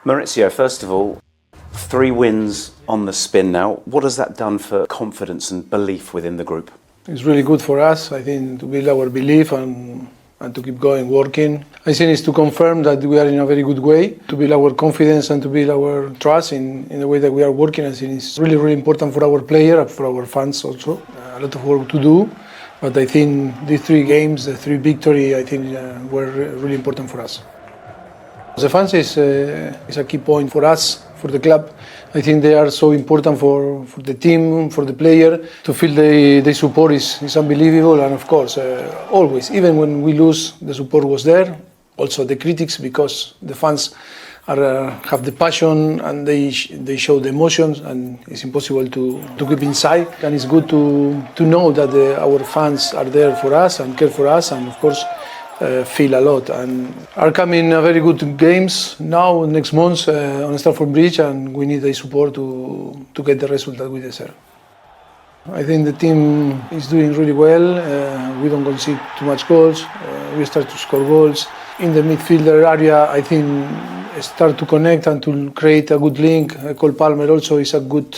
Maurizio, first of all, 3 wins on the spin now. What has that done for confidence and belief within the group? It's really good for us, I think, to build our belief and to keep going, working. I think it's to confirm that we are in a very good way, to build our confidence and to build our trust in the way that we are working. I think it's really, really important for our player and for our fans also. A lot of work to do, but I think these 3 games, the 3 victories, I think were really important for us. The fans is a key point for us, for the club. I think they are so important for the team, for the player. To feel the support is unbelievable, and of course, always, even when we lose, the support was there. Also the critics, because the fans have the passion and they show the emotions, and it's impossible to keep inside. And it's good to know that our fans are there for us and care for us, and of course, feel a lot, and are coming very good games now next month on Stamford Bridge, and we need the support to get the result that we deserve. I think the team is doing really well. We don't concede too much goals. We start to score goals. In the midfielder area, I think start to connect and to create a good link. Cole Palmer also is a good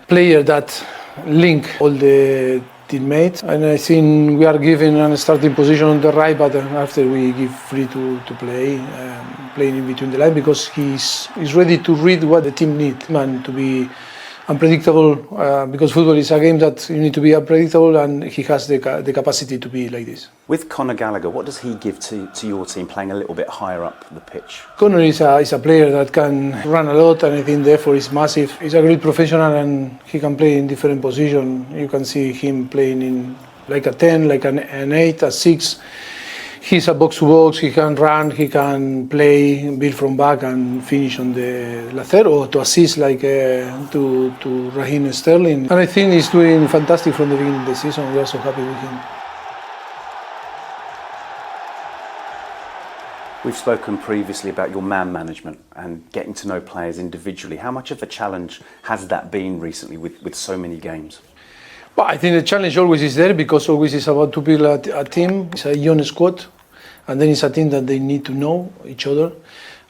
player that link all the teammates, and I think we are given a starting position on the right, but after we give free to play, playing in between the line, because he's ready to read what the team needs and to be unpredictable, because football is a game that you need to be unpredictable, and he has the capacity to be like this. With Conor Gallagher, what does he give to your team playing a little bit higher up the pitch? Conor is a player that can run a lot, and I think the effort is massive. He's a great professional, and he can play in different positions. You can see him playing in like a 10, like an 8, a 6. He's a box-to-box, he can run, he can play, build from back and finish on the third, or to assist like to Raheem Sterling. And I think he's doing fantastic from the beginning of the season. We are so happy with him. We've spoken previously about your man management and getting to know players individually. How much of a challenge has that been recently with so many games? Well, I think the challenge always is there, because always it's about to build a team. It's a young squad, and then it's a team that they need to know each other,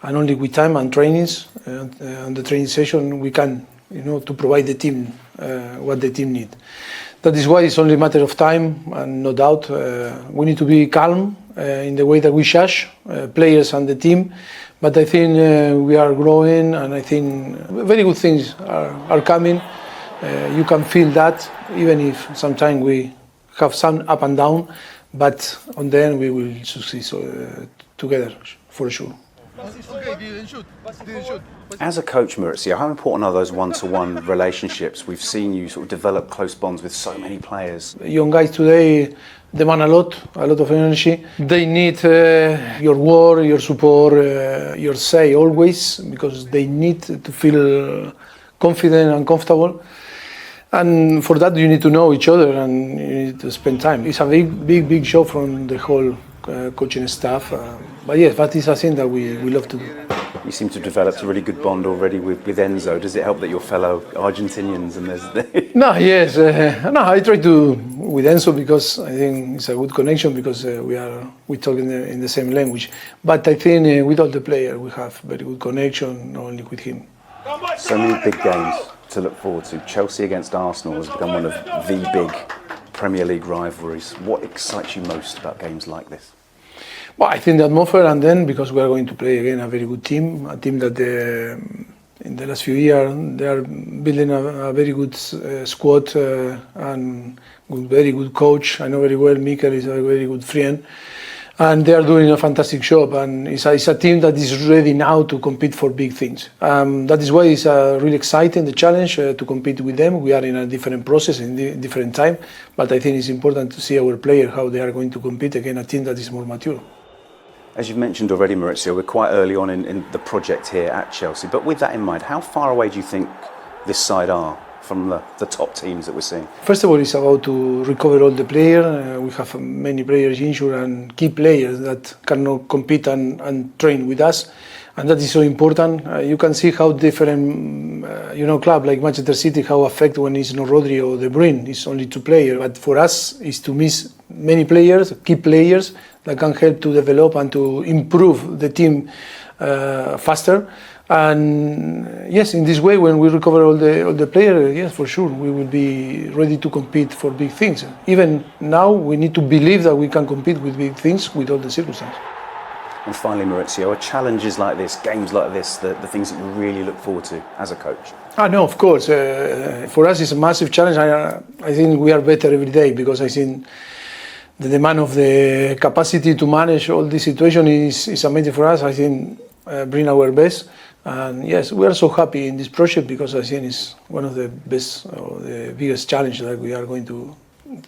and only with time and trainings and the training session we can, to provide the team what the team need. That is why it's only a matter of time, and no doubt we need to be calm in the way that we judge players and the team. But I think we are growing, and I think very good things are coming. You can feel that, even if sometimes we have some up and down, but on the end we will succeed together, for sure. As a coach, Maurizio, how important are those one-to-one relationships? We've seen you sort of develop close bonds with so many players. Young guys today demand a lot of energy. They need your word, your support, your say always, because they need to feel confident and comfortable. And for that, you need to know each other and you need to spend time. It's a big job from the whole coaching staff. But yes, that is a thing that we love to do. You seem to have developed a really good bond already with Enzo. Does it help that you're fellow Argentinians and there's... No, yes. I try to with Enzo, because I think it's a good connection, because we talk in the same language. But I think with all the players, we have very good connection, not only with him. So many big games to look forward to. Chelsea against Arsenal has become one of the big Premier League rivalries. What excites you most about games like this? Well, I think the atmosphere, and then because we are going to play again a very good team, a team that in the last few years they are building a very good squad and very good coach. I know very well Mikel is a very good friend. And they are doing a fantastic job, and it's a team that is ready now to compete for big things. That is why it's really exciting, the challenge to compete with them. We are in a different process, in different time, but I think it's important to see our players, how they are going to compete against a team that is more mature. As you've mentioned already, Maurizio, we're quite early on in the project here at Chelsea, but with that in mind, how far away do you think this side are from the top teams that we're seeing? First of all, it's about to recover all the players. We have many players injured and key players that cannot compete and train with us, and that is so important. You can see how different, club like Manchester City, how affected when it's no Rodri or De Bruyne. It's only 2 players, but for us, it's to miss many players, key players that can help to develop and to improve the team faster. And yes, in this way, when we recover all the players, yes, for sure, we will be ready to compete for big things. Even now, we need to believe that we can compete with big things with all the circumstances. And finally, Maurizio, are challenges like this, games like this, the things that you really look forward to as a coach? No, of course. For us, it's a massive challenge. I think we are better every day because I think the demand of the capacity to manage all this situation is amazing for us. I think bring our best. And yes, we are so happy in this project because I think it's one of the best or the biggest challenge that we are going to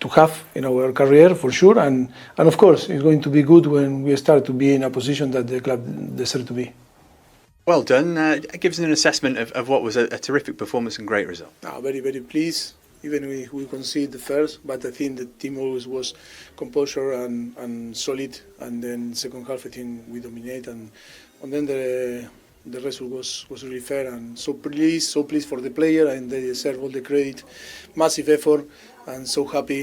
have in our career for sure, and of course it's going to be good when we start to be in a position that the club deserves to be. Well done. It gives an assessment of what was a terrific performance and great result. Very, very pleased. Even we conceded the first, but I think the team always was composure and solid, and then second half I think we dominate, and then the result was really fair, and so pleased for the player, and they deserve all the credit. Massive effort, and so happy.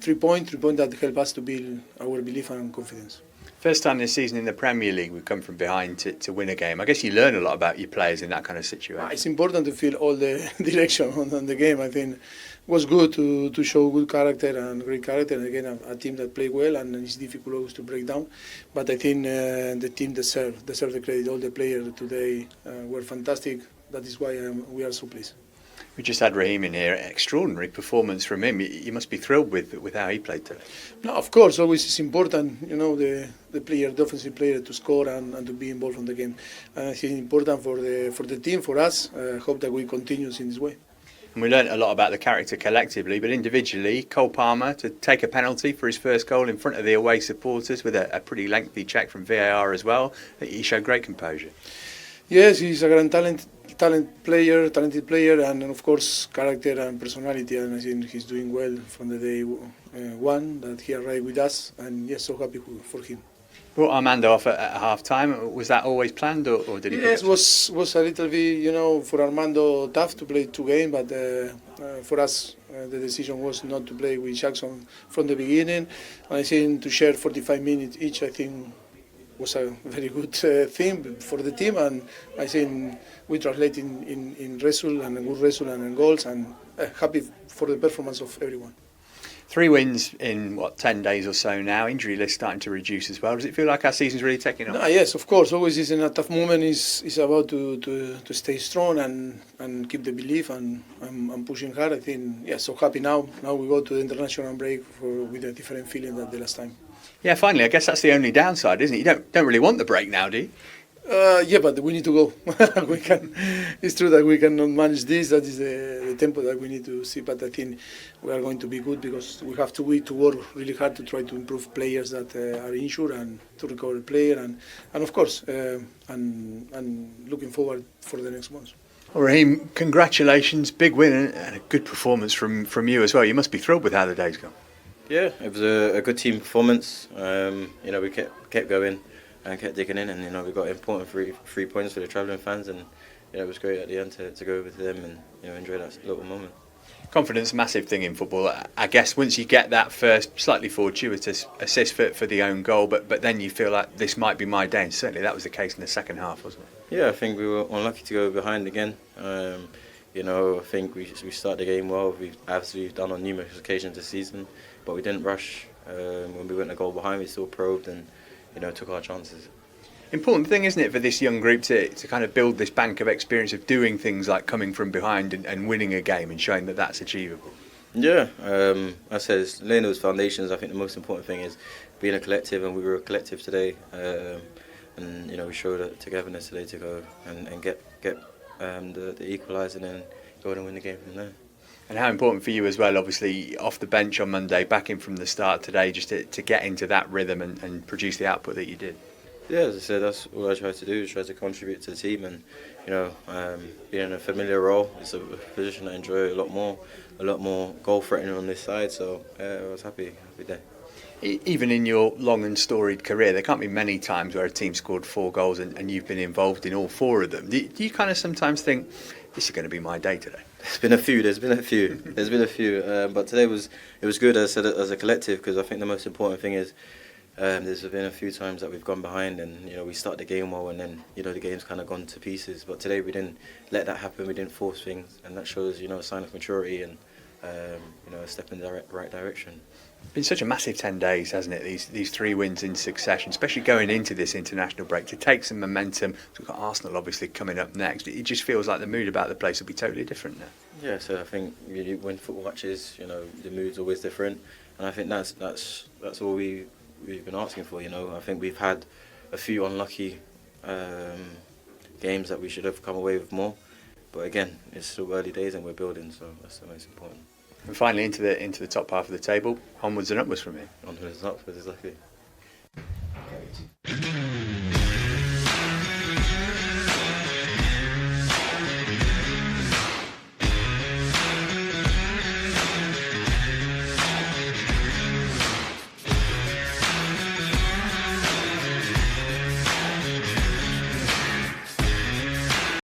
3 points that help us to build our belief and confidence. First time this season in the Premier League we've come from behind to win a game. I guess you learn a lot about your players in that kind of situation. It's important to feel all the direction on the game. I think it was good to show good character and great character, and again a team that played well, and it's difficult always to break down. But I think the team deserve the credit. All the players today were fantastic. That is why we are so pleased. We just had Raheem in here. Extraordinary performance from him. You must be thrilled with how he played today. No, of course, always it's important, the offensive player to score and to be involved in the game. And I think it's important for the team, for us. I hope that we continue in this way. And we learnt a lot about the character collectively, but individually, Cole Palmer to take a penalty for his first goal in front of the away supporters with a pretty lengthy check from VAR as well. He showed great composure. Yes, he's a grand talented player, and of course character and personality, and I think he's doing well from the day one that he arrived with us, and yes, so happy for him. Brought Armando off at half time. Was that always planned, or did he? Yes, was a little bit, for Armando tough to play 2 games, but for us the decision was not to play with Jackson from the beginning, and I think to share 45 minutes each, I think was a very good thing for the team, and I think we translate in result and a good result and in goals, and happy for the performance of everyone. 3 wins in 10 days or so now. Injury list starting to reduce as well. Does it feel like our season's really taking off? Yes, of course. Always is in a tough moment. Is about to stay strong and keep the belief and pushing hard. I think so happy now. Now we go to the international break with a different feeling than the last time. Yeah, finally. I guess that's the only downside, isn't it? You don't really want the break now, do you? But we need to go. It's true that we cannot manage this. That is the tempo that we need to see. But I think we are going to be good because we have to work really hard to try to improve players that are injured and to recover player and of course and looking forward for the next months. Well, Raheem, congratulations, big win and a good performance from you as well. You must be thrilled with how the day's gone. Yeah, it was a good team performance. We kept going and kept digging in, and we got important 3 points for the travelling fans, and it was great at the end to go over to them and enjoy that little moment. Confidence, massive thing in football. I guess once you get that first slightly fortuitous assist for the own goal, but then you feel like this might be my day, and certainly that was the case in the second half, wasn't it? Yeah, I think we were unlucky to go behind again. I think we started the game well, as we've done on numerous occasions this season, but we didn't rush. When we went a goal behind, we still probed and took our chances. Important thing, isn't it, for this young group to kind of build this bank of experience of doing things like coming from behind and winning a game and showing that that's achievable? Yeah, I said it's laying those foundations. I think the most important thing is being a collective, and we were a collective today. And we showed that togetherness today to go and get the equaliser and then go and win the game from there. And how important for you as well, obviously off the bench on Monday, back in from the start today, just to get into that rhythm and produce the output that you did. Yeah, as I said, that's what I try to do, is try to contribute to the team, and being in a familiar role, it's a position I enjoy a lot more goal threatening on this side, so I was happy day. Even in your long and storied career, there can't be many times where a team scored 4 goals and you've been involved in all 4 of them. Do you kind of sometimes think, this is going to be my day today? There's been a few, but today it was good, as I said, as a collective, because I think the most important thing is There's been a few times that we've gone behind and, we start the game well and then, the game's kind of gone to pieces. But today we didn't let that happen, we didn't force things, and that shows, a sign of maturity and, a step in the right direction. It's been such a massive 10 days, hasn't it? These 3 wins in succession, especially going into this international break, to take some momentum. We've got Arsenal obviously coming up next. It just feels like the mood about the place will be totally different now. Yeah, so I think when football matches, the mood's always different, and I think that's all we've been asking for. I think we've had a few unlucky games that we should have come away with more, but again, it's still early days and we're building, so that's the most important. And finally into the top half of the table, onwards and upwards from here. Onwards and upwards, exactly.